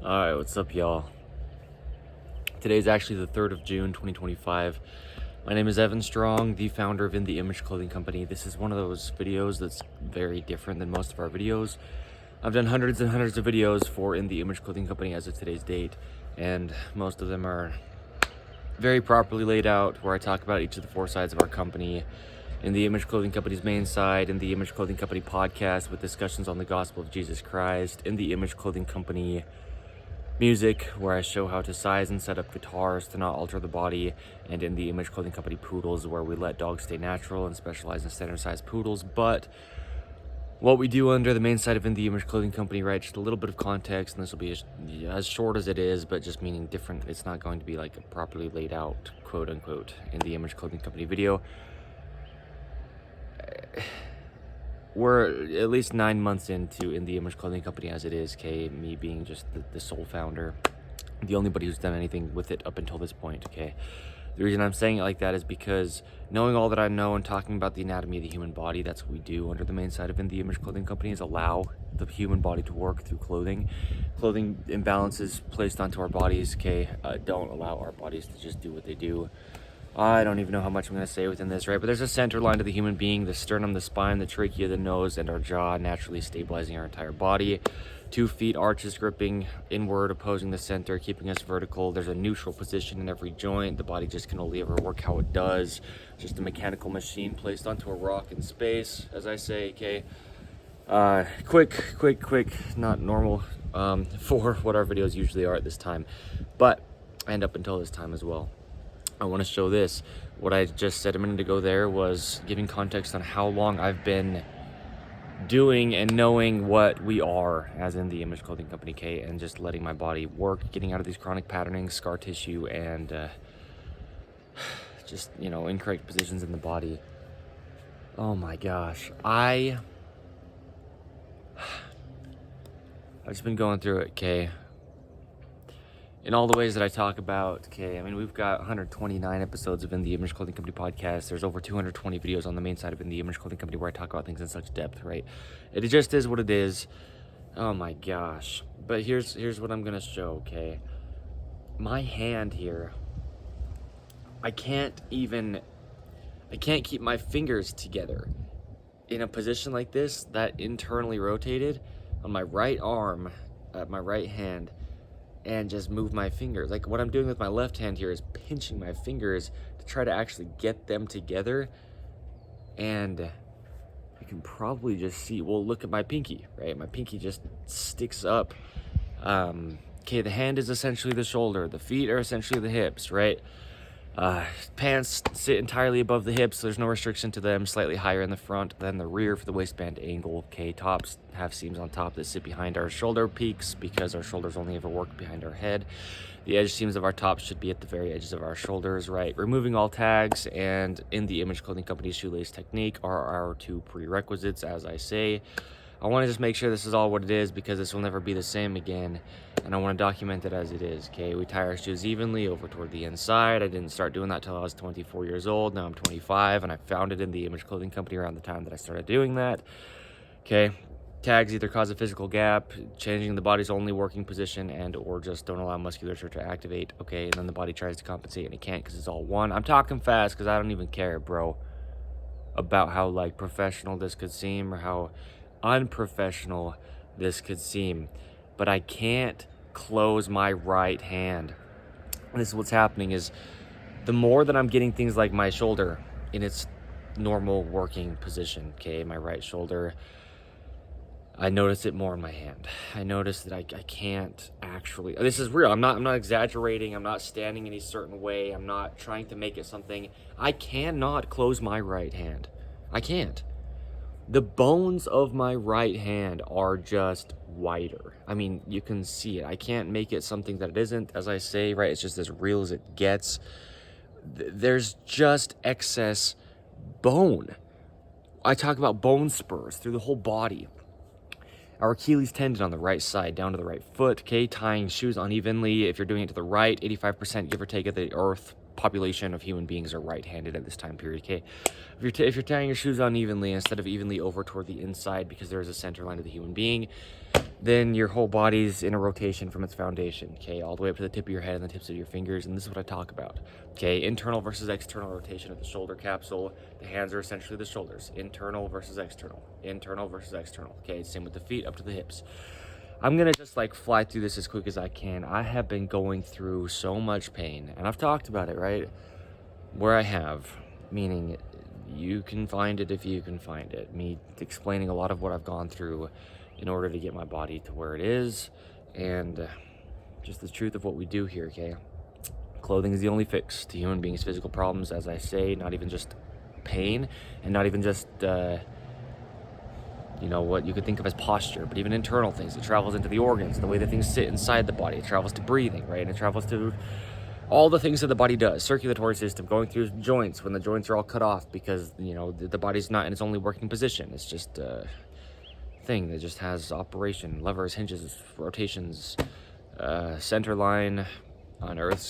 Alright, what's up, y'all? Today is actually the 3rd of June, 2025. My name is Evan Strong, the founder of InTheImageClothingCompany. This is one of those videos that's very different than most of our videos. I've done hundreds and hundreds of videos for InTheImageClothingCompany as of today's date, and most of them are very properly laid out, where I talk about each of the four sides of our company. In the Image Clothing Company's main side, in the Image Clothing Company podcast with discussions on the gospel of Jesus Christ, in the Image Clothing Company music, where I show how to size and set up guitars to not alter the body, and in the Image Clothing Company poodles, where we let dogs stay natural and specialize in standard size poodles. But what we do under the main side of In the Image Clothing Company, right, just a little bit of context, and this will be as short as it is, but just meaning different. It's not going to be like a properly laid out, quote unquote, In the Image Clothing Company video. We're at least 9 months into In the Image Clothing Company as it is, okay? Me being just the sole founder, the only body who's done anything with it up until this point, okay? The reason I'm saying it like that is because knowing all that I know and talking about the anatomy of the human body, that's what we do under the main side of In the Image Clothing Company, is allow the human body to work through clothing. Clothing imbalances placed onto our bodies, okay, don't allow our bodies to just do what they do. I don't even know how much I'm going to say within this, right? But there's a center line to the human being, the sternum, the spine, the trachea, the nose, and our jaw, naturally stabilizing our entire body. 2 feet arches gripping inward, opposing the center, keeping us vertical. There's a neutral position in every joint. The body just can only ever work how it does. Just a mechanical machine placed onto a rock in space, as I say, okay? Quick, not normal for what our videos usually are at this time. But, and up until this time as well. I want to show this. What I just said a minute ago there was giving context on how long I've been doing and knowing what we are as in the Image Clothing Company, K, and just letting my body work, getting out of these chronic patternings, scar tissue, and just, you know, incorrect positions in the body. Oh my gosh. I've just been going through it, K. In all the ways that I talk about, okay, I mean, we've got 129 episodes of In the Image Clothing Company podcast. There's over 220 videos on the main side of In the Image Clothing Company where I talk about things in such depth, right? It just is what it is. Oh my gosh. But here's what I'm gonna show, okay? My hand here, I can't keep my fingers together in a position like this, that internally rotated on my right arm, at my right hand, and just move my fingers. Like what I'm doing with my left hand here is pinching my fingers to try to actually get them together. And you can probably just see, well, look at my pinky, right? My pinky just sticks up. Okay, the hand is essentially the shoulder. The feet are essentially the hips, right? Pants sit entirely above the hips. So there's no restriction to them. Slightly higher in the front than the rear for the waistband angle. Okay, tops have seams on top that sit behind our shoulder peaks because our shoulders only ever work behind our head. The edge seams of our tops should be at the very edges of our shoulders, right? Removing all tags and In the Image Clothing Company shoelace technique are our 2 prerequisites, as I say. I want to just make sure this is all what it is, because this will never be the same again, and I want to document it as it is, okay? We tie our shoes evenly over toward the inside. I didn't start doing that till I was 24 years old. Now I'm 25, and I founded In the Image Clothing Company around the time that I started doing that, okay? Tags either cause a physical gap, changing the body's only working position, and or just don't allow musculature to activate, okay? And then the body tries to compensate, and it can't because it's all one. I'm talking fast because I don't even care, bro, about how, like, professional this could seem or how unprofessional this could seem, but I can't close my right hand. And this is what's happening, is the more that I'm getting things like my shoulder in its normal working position, okay, my right shoulder, I notice it more in my hand. I notice that I can't actually, this is real, I'm not exaggerating, I'm not standing any certain way, I'm not trying to make it something. I cannot close my right hand. I can't. The bones of my right hand are just wider. I mean, you can see it. I can't make it something that it isn't, as I say, right? It's just as real as it gets. There's just excess bone. I talk about bone spurs through the whole body. Our Achilles tendon on the right side, down to the right foot, okay? Tying shoes unevenly. If you're doing it to the right, 85% give or take of the earth population of human beings are right-handed at this time period, okay? If you're tying your shoes unevenly instead of evenly over toward the inside because there is a center line of the human being, then your whole body's in a rotation from its foundation, okay, all the way up to the tip of your head and the tips of your fingers, and this is what I talk about, okay? Internal versus external rotation of the shoulder capsule. The hands are essentially the shoulders. Internal versus external. Internal versus external, okay? Same with the feet up to the hips. I'm gonna just like fly through this as quick as I can. I have been going through so much pain, and I've talked about it, right? Where I have, meaning you can find it if you can find it. Me explaining a lot of what I've gone through in order to get my body to where it is, and just the truth of what we do here, okay? Clothing is the only fix to human beings' physical problems, as I say, not even just pain, and not even just, you know, what you could think of as posture, but even internal things. It travels into the organs, the way that things sit inside the body. It travels to breathing, right? And it travels to all the things that the body does. Circulatory system, going through joints when the joints are all cut off because, you know, the body's not in its only working position. It's just thing that just has operation, levers, hinges, rotations, center line on Earth's